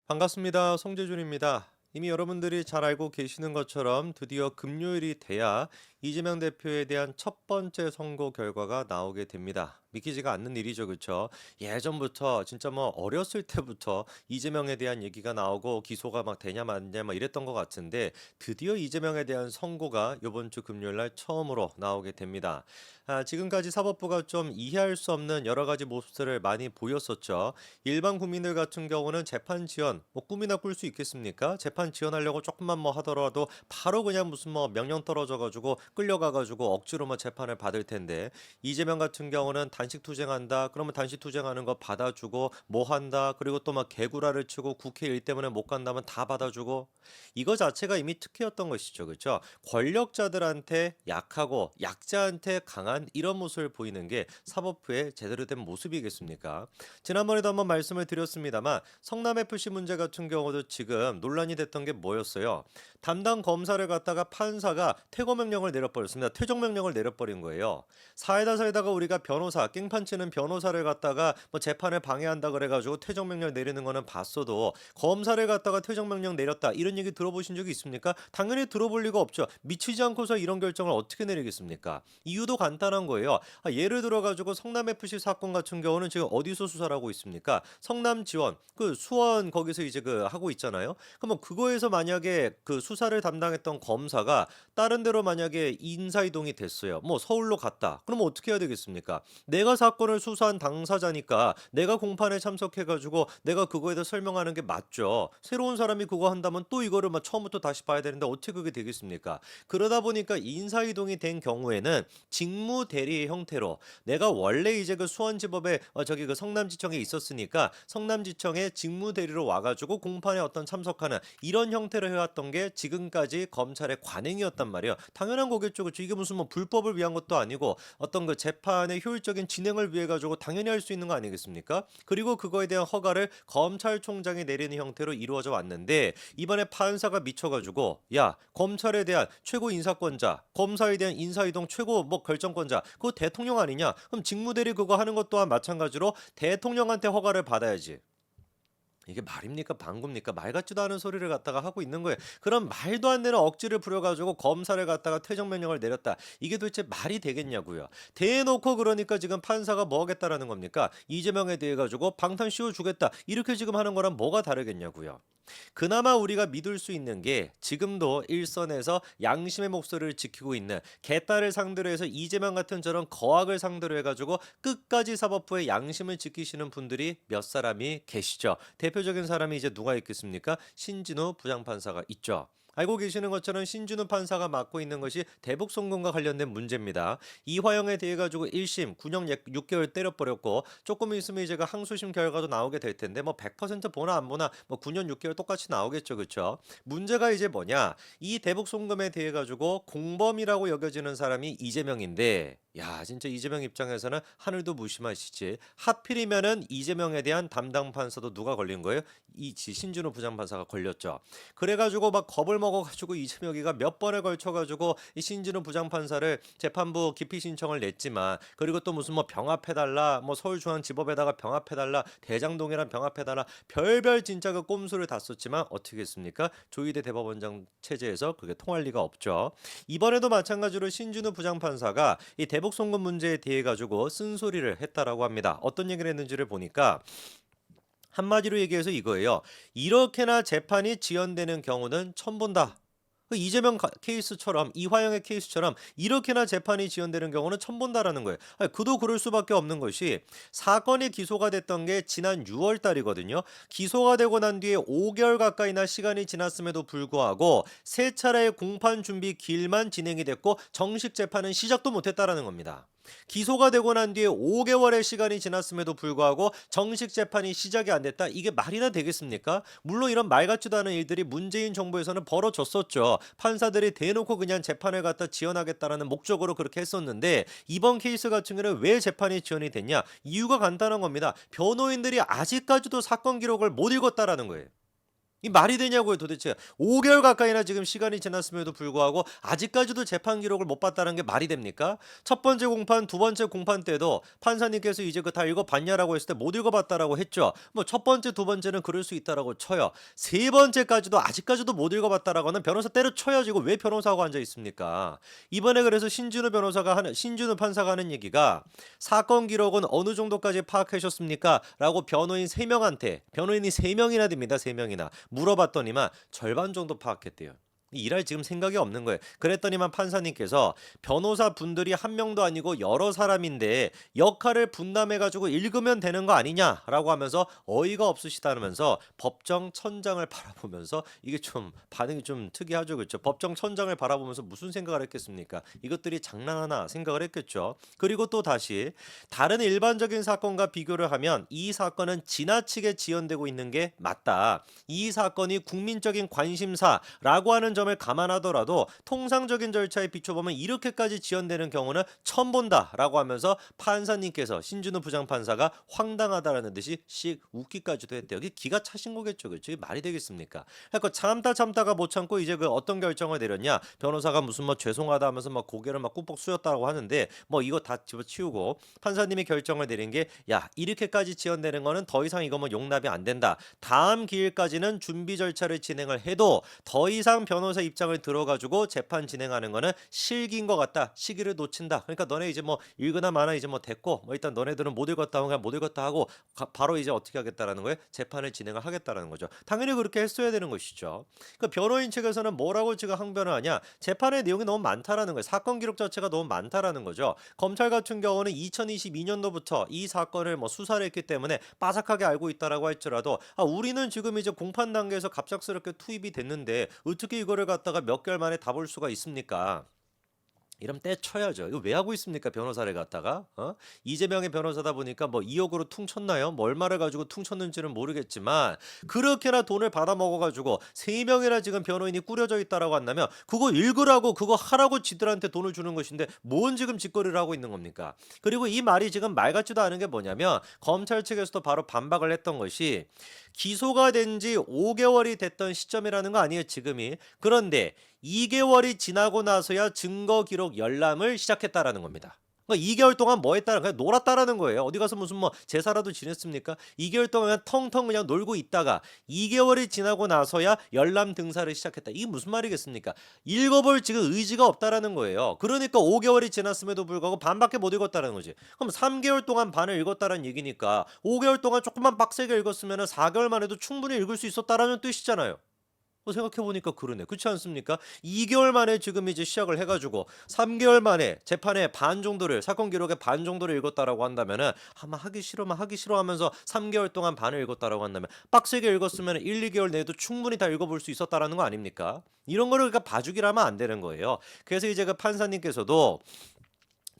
반갑습니다. 송재준입니다. 이미 여러분들이 잘 알고 계시는 것처럼 드디어 금요일이 돼야 이재명 대표에 대한 첫 번째 선거 결과가 나오게 됩니다. 믿기지가 않는 일이죠, 그렇죠? 예전부터 진짜 뭐 어렸을 때부터 이재명에 대한 얘기가 나오고 기소가 막 되냐 마냐 막 이랬던 것 같은데 드디어 이재명에 대한 선고가 이번 주 금요일 날 처음으로 나오게 됩니다. 지금까지 사법부가 좀 이해할 수 없는 여러 가지 모습들을 많이 보였었죠. 일반 국민들 같은 경우는 재판 지연, 뭐 꿈이나 꿀 수 있겠습니까? 재판 지연하려고 조금만 뭐 하더라도 바로 그냥 무슨 뭐 명령 떨어져가지고 끌려가가지고 억지로 뭐 재판을 받을 텐데 이재명 같은 경우는 단식 투쟁한다. 그러면 단식 투쟁하는 거 받아주고 뭐 한다. 그리고 또 막 개구라를 치고 국회 일 때문에 못 간다면 다 받아주고 이거 자체가 이미 특혜였던 것이죠, 그렇죠? 권력자들한테 약하고 약자한테 강한 이런 모습을 보이는 게 사법부의 제대로 된 모습이겠습니까? 지난번에도 한번 말씀을 드렸습니다만 성남FC 문제 같은 경우도 지금 논란이 됐던 게 뭐였어요? 담당 검사를 갖다가 판사가 퇴거 명령을 내려버렸습니다. 퇴정 명령을 내려버린 거예요. 살다가 우리가 변호사, 깽판 치는 변호사를 갖다가 뭐 재판을 방해한다 그래가지고 퇴정 명령 내리는 거는 봤어도 검사를 갖다가 퇴정 명령 내렸다 이런 얘기 들어보신 적이 있습니까? 당연히 들어볼 리가 없죠. 미치지 않고서 이런 결정을 어떻게 내리겠습니까? 이유도 간단한 거예요. 예를 들어가지고 성남FC 사건 같은 경우는 지금 어디서 수사를 하고 있습니까? 성남 지원, 그 수원 거기서 이제 그 하고 있잖아요. 그러면 그거에서 만약에 그 수사를 담당했던 검사가 다른 데로 만약에 인사 이동이 됐어요. 뭐 서울로 갔다. 그러면 어떻게 해야 되겠습니까? 내가 사건을 수사한 당사자니까 내가 공판에 참석해가지고 내가 그거에 대해 설명하는 게 맞죠. 새로운 사람이 그거 한다면 또 이거를 막 처음부터 다시 봐야 되는데 어떻게 그게 되겠습니까? 그러다 보니까 인사 이동이 된 경우에는 직무 대리의 형태로 내가 원래 이제 그 수원지법에 저기 그 성남지청에 있었으니까 성남지청에 직무 대리로 와가지고 공판에 어떤 참석하는 이런 형태로 해왔던 게 지금까지 검찰의 관행이었단 말이에요. 당연한 거겠죠. 그렇죠? 이게 무슨 뭐 불법을 위한 것도 아니고 어떤 그 재판의 효율적인 진행을 위해 가지고 당연히 할 수 있는 거 아니겠습니까? 그리고 그거에 대한 허가를 검찰총장이 내리는 형태로 이루어져 왔는데 이번에 판사가 미쳐가지고 야 검찰에 대한 최고 인사권자, 검사에 대한 인사이동 최고 뭐 결정권자, 그거 대통령 아니냐? 그럼 직무대리 그거 하는 것 또한 마찬가지로 대통령한테 허가를 받아야지. 이게 말입니까? 방구입니까? 말 같지도 않은 소리를 갖다가 하고 있는 거예요. 그럼 말도 안 되는 억지를 부려가지고 검사를 갖다가 퇴정 명령을 내렸다. 이게 도대체 말이 되겠냐고요. 대놓고 그러니까 지금 판사가 뭐 하겠다라는 겁니까? 이재명에 대해 가지고 방탄 씌워주겠다. 이렇게 지금 하는 거랑 뭐가 다르겠냐고요. 그나마 우리가 믿을 수 있는 게 지금도 일선에서 양심의 목소리를 지키고 있는 개딸을 상대로 해서 이재명 같은 저런 거악을 상대로 해가지고 끝까지 사법부의 양심을 지키시는 분들이 몇 사람이 계시죠. 대표적인 사람이 이제 누가 있겠습니까? 신진우 부장판사가 있죠. 알고 계시는 것처럼 신준우 판사가 맡고 있는 것이 대북 송금과 관련된 문제입니다. 이화영에 대해 가지고 1심 9년 6개월 때려버렸고 조금 있으면 이제 그 항소심 결과도 나오게 될 텐데 뭐 100% 보나 안 보나 뭐 9년 6개월 똑같이 나오겠죠. 그렇죠? 문제가 이제 뭐냐? 이 대북 송금에 대해 가지고 공범이라고 여겨지는 사람이 이재명인데 야, 진짜 이재명 입장에서는 하늘도 무심하시지. 하필이면은 이재명에 대한 담당 판사도 누가 걸린 거예요? 신준우 부장판사가 걸렸죠. 그래가지고 막 겁을 먹어가지고 이재명이가 몇 번에 걸쳐가지고 이 신진우 부장판사를 재판부 기피 신청을 냈지만 그리고 또 무슨 뭐 병합해달라 뭐 서울중앙지법에다가 병합해달라 대장동이랑 병합해달라 별별 진짜 그 꼼수를 다 썼지만 어떻게 했습니까? 조희대 대법원장 체제에서 그게 통할 리가 없죠. 이번에도 마찬가지로 신진우 부장판사가 이 대북 송금 문제에 대해 가지고 쓴소리를 했다라고 합니다. 어떤 얘기를 했는지를 보니까 한마디로 얘기해서 이거예요. 이렇게나 재판이 지연되는 경우는 처음 본다. 그 이재명 케이스처럼 이화영의 케이스처럼 이렇게나 재판이 지연되는 경우는 처음 본다라는 거예요. 아니, 그도 그럴 수밖에 없는 것이 사건이 기소가 됐던 게 지난 6월 달이거든요. 기소가 되고 난 뒤에 5개월 가까이나 시간이 지났음에도 불구하고 세 차례의 공판 준비 기일만 진행이 됐고 정식 재판은 시작도 못했다라는 겁니다. 기소가 되고 난 뒤에 5개월의 시간이 지났음에도 불구하고 정식 재판이 시작이 안 됐다. 이게 말이나 되겠습니까? 물론 이런 말 같지도 않은 일들이 문재인 정부에서는 벌어졌었죠. 판사들이 대놓고 그냥 재판을 갖다 지연하겠다라는 목적으로 그렇게 했었는데 이번 케이스 같은 경우는 왜 재판이 지연이 됐냐? 이유가 간단한 겁니다. 변호인들이 아직까지도 사건 기록을 못 읽었다라는 거예요. 이 말이 되냐고요 도대체. 5개월 가까이나 지금 시간이 지났음에도 불구하고 아직까지도 재판 기록을 못 봤다는 게 말이 됩니까? 첫 번째 공판, 두 번째 공판 때도 판사님께서 이제 그 다 읽어봤냐라고 했을 때 못 읽어봤다라고 했죠. 뭐 첫 번째, 두 번째는 그럴 수 있다라고 쳐요. 세 번째까지도 아직까지도 못 읽어봤다라고 하는 변호사 때려쳐야지. 이거 왜 변호사하고 앉아 있습니까? 이번에 그래서 신준우 판사가 하는 얘기가 사건 기록은 어느 정도까지 파악하셨습니까? 라고 변호인이 3명이나 됩니다. 3명이나. 물어봤더니만 절반 정도 파악했대요. 일할 지금 생각이 없는 거예요. 그랬더니만 판사님께서 변호사 분들이 한 명도 아니고 여러 사람인데 역할을 분담해가지고 읽으면 되는 거 아니냐라고 하면서 어이가 없으시다면서 법정 천장을 바라보면서 이게 좀 반응이 좀 특이하죠, 그렇죠? 법정 천장을 바라보면서 무슨 생각을 했겠습니까? 이것들이 장난하나 생각을 했겠죠. 그리고 또 다시 다른 일반적인 사건과 비교를 하면 이 사건은 지나치게 지연되고 있는 게 맞다. 이 사건이 국민적인 관심사라고 하는 점을 감안하더라도 통상적인 절차에 비춰보면 이렇게까지 지연되는 경우는 처음 본다라고 하면서 판사님께서 신준우 부장판사가 황당하다라는 듯이 씩 웃기까지도 했대요. 이게 기가 차신 거겠죠, 그렇죠? 이게 말이 되겠습니까? 그러니까 참다가 못 참고 이제 그 어떤 결정을 내렸냐? 변호사가 무슨 뭐 죄송하다 하면서 막 고개를 막 꾹꾹 숙였다고 하는데 뭐 이거 다 집어치우고 판사님이 결정을 내린 게 야 이렇게까지 지연되는 거는 더 이상 이거 뭐 용납이 안 된다. 다음 기일까지는 준비 절차를 진행을 해도 더 이상 변호사 입장을 들어가지고 재판 진행하는 거는 실기인 것 같다. 시기를 놓친다. 그러니까 너네 이제 뭐 읽으나 마나 이제 뭐 됐고 뭐 일단 너네들은 못 읽었다 하면 그냥 못 읽었다 하고 바로 이제 어떻게 하겠다라는 거예요? 재판을 진행을 하겠다라는 거죠. 당연히 그렇게 했어야 되는 것이죠. 그 변호인 측에서는 뭐라고 지금 항변을 하냐? 재판의 내용이 너무 많다라는 거예요. 사건 기록 자체가 너무 많다라는 거죠. 검찰 같은 경우는 2022년도부터 이 사건을 뭐 수사를 했기 때문에 빠삭하게 알고 있다라고 할지라도 우리는 지금 이제 공판 단계에서 갑작스럽게 투입이 됐는데 어떻게 이거를 갖다가 몇 개월 만에 다 볼 수가 있습니까? 이러면 떼쳐야죠. 이거 왜 하고 있습니까? 변호사를 갖다가 이재명의 변호사다 보니까 뭐 2억으로 퉁쳤나요? 뭐 얼마를 가지고 퉁쳤는지는 모르겠지만 그렇게나 돈을 받아 먹어가지고 3명이나 지금 변호인이 꾸려져 있다라고 한다면 그거 읽으라고 그거 하라고 지들한테 돈을 주는 것인데 뭔 지금 짓거리를 하고 있는 겁니까? 그리고 이 말이 지금 말 같지도 않은 게 뭐냐면 검찰 측에서도 바로 반박을 했던 것이 기소가 된 지 5개월이 됐던 시점이라는 거 아니에요, 지금이. 그런데 2개월이 지나고 나서야 증거 기록 열람을 시작했다라는 겁니다. 그러니까 2개월 동안 뭐 했다라 그냥 놀았다라는 거예요. 어디 가서 무슨 뭐 제사라도 지냈습니까? 2개월 동안 그냥 텅텅 그냥 놀고 있다가 2개월이 지나고 나서야 열람 등사를 시작했다. 이게 무슨 말이겠습니까? 읽어볼 지금 의지가 없다라는 거예요. 그러니까 5개월이 지났음에도 불구하고 반밖에 못 읽었다라는 거지. 그럼 3개월 동안 반을 읽었다라는 얘기니까 5개월 동안 조금만 빡세게 읽었으면 4개월 만에도 충분히 읽을 수 있었다라는 뜻이잖아요. 생각해보니까 그러네. 그렇지 않습니까? 2개월 만에 지금 이제 시작을 해가지고 3개월 만에 재판의 반 정도를 사건 기록의 반 정도를 읽었다라고 한다면은 아마 하기 싫어 하면서 3개월 동안 반을 읽었다라고 한다면 빡세게 읽었으면 1, 2개월 내에도 충분히 다 읽어볼 수 있었다라는 거 아닙니까? 이런 거를 그러니까 봐주기라면 안 되는 거예요. 그래서 이제 그 판사님께서도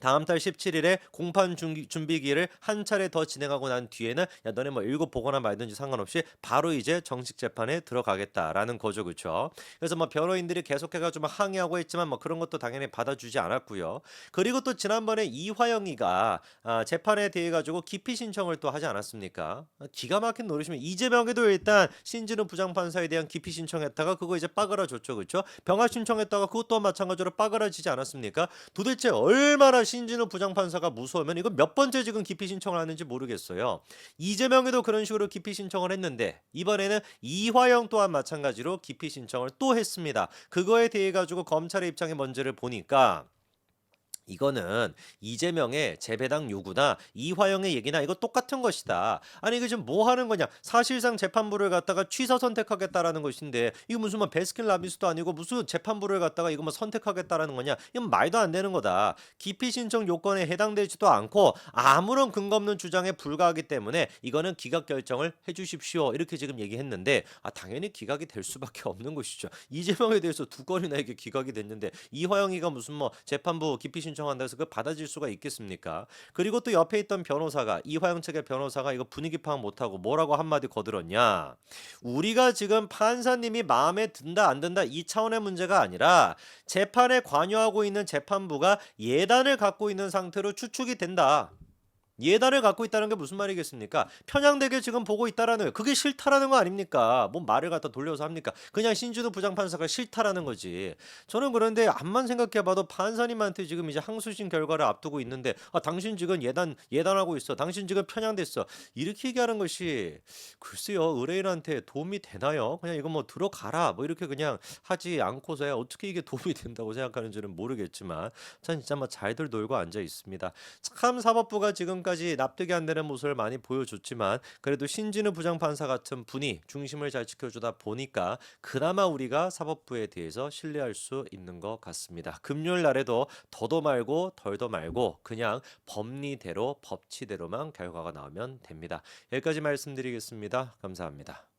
다음 달 17일에 공판 준비기를 한 차례 더 진행하고 난 뒤에는 야 너네 뭐 읽어보거나 말든지 상관없이 바로 이제 정식 재판에 들어가겠다라는 거죠, 그렇죠? 그래서 뭐 변호인들이 계속해가지고 막 항의하고 했지만 뭐 그런 것도 당연히 받아주지 않았고요. 그리고 또 지난번에 이화영이가 재판에 대해 가지고 기피 신청을 또 하지 않았습니까? 기가 막힌 노릇이면 이재명에도 일단 신진우 부장판사에 대한 기피 신청했다가 그거 이제 빠그라졌죠, 그렇죠? 병합 신청했다가 그것도 마찬가지로 빠그라지지 않았습니까? 도대체 얼마나 신진우 부장판사가 무서우면 이거 몇 번째 지금 기피 신청을 하는지 모르겠어요. 이재명에도 그런 식으로 기피 신청을 했는데 이번에는 이화영 또한 마찬가지로 기피 신청을 또 했습니다. 그거에 대해 가지고 검찰의 입장이 뭔지를 보니까 이거는 이재명의 재배당 요구나 이화영의 얘기나 이거 똑같은 것이다. 아니 이거 지금 뭐 하는 거냐? 사실상 재판부를 갖다가 취사 선택하겠다라는 것인데 이거 무슨 뭐 베스킨라빈스도 아니고 무슨 재판부를 갖다가 이거 뭐 선택하겠다라는 거냐? 이건 말도 안 되는 거다. 기피 신청 요건에 해당되지도 않고 아무런 근거 없는 주장에 불과하기 때문에 이거는 기각 결정을 해주십시오. 이렇게 지금 얘기했는데 당연히 기각이 될 수밖에 없는 것이죠. 이재명에 대해서 두 건이나 이게 기각이 됐는데 이화영이가 무슨 뭐 재판부 기피 신청한다 해서 그 받아질 수가 있겠습니까? 그리고 또 옆에 있던 변호사가 이화영 측의 변호사가 이거 분위기 파악 못하고 뭐라고 한마디 거들었냐? 우리가 지금 판사님이 마음에 든다 안 든다 이 차원의 문제가 아니라 재판에 관여하고 있는 재판부가 예단을 갖고 있는 상태로 추측이 된다. 예단을 갖고 있다는 게 무슨 말이겠습니까? 편향되게 지금 보고 있다라는 거예요. 그게 싫다라는 거 아닙니까? 뭔 말을 갖다 돌려서 합니까? 그냥 신진우 부장판사가 싫다라는 거지. 저는 그런데 암만 생각해 봐도 판사님한테 지금 이제 항소심 결과를 앞두고 있는데 당신 지금 예단하고 있어. 당신 지금 편향됐어. 이렇게 얘기하는 것이 글쎄요. 의뢰인한테 도움이 되나요? 그냥 이거 뭐 들어가라. 뭐 이렇게 그냥 하지 않고서야 어떻게 이게 도움이 된다고 생각하는지는 모르겠지만 전 진짜 뭐 잘들 놀고 앉아 있습니다. 참 사법부가 지금까지 납득이 안 되는 모습을 많이 보여줬지만 그래도 신진우 부장판사 같은 분이 중심을 잘 지켜주다 보니까 그나마 우리가 사법부에 대해서 신뢰할 수 있는 것 같습니다. 금요일 날에도 더도 말고 덜도 말고 그냥 법리대로 법치대로만 결과가 나오면 됩니다. 여기까지 말씀드리겠습니다. 감사합니다.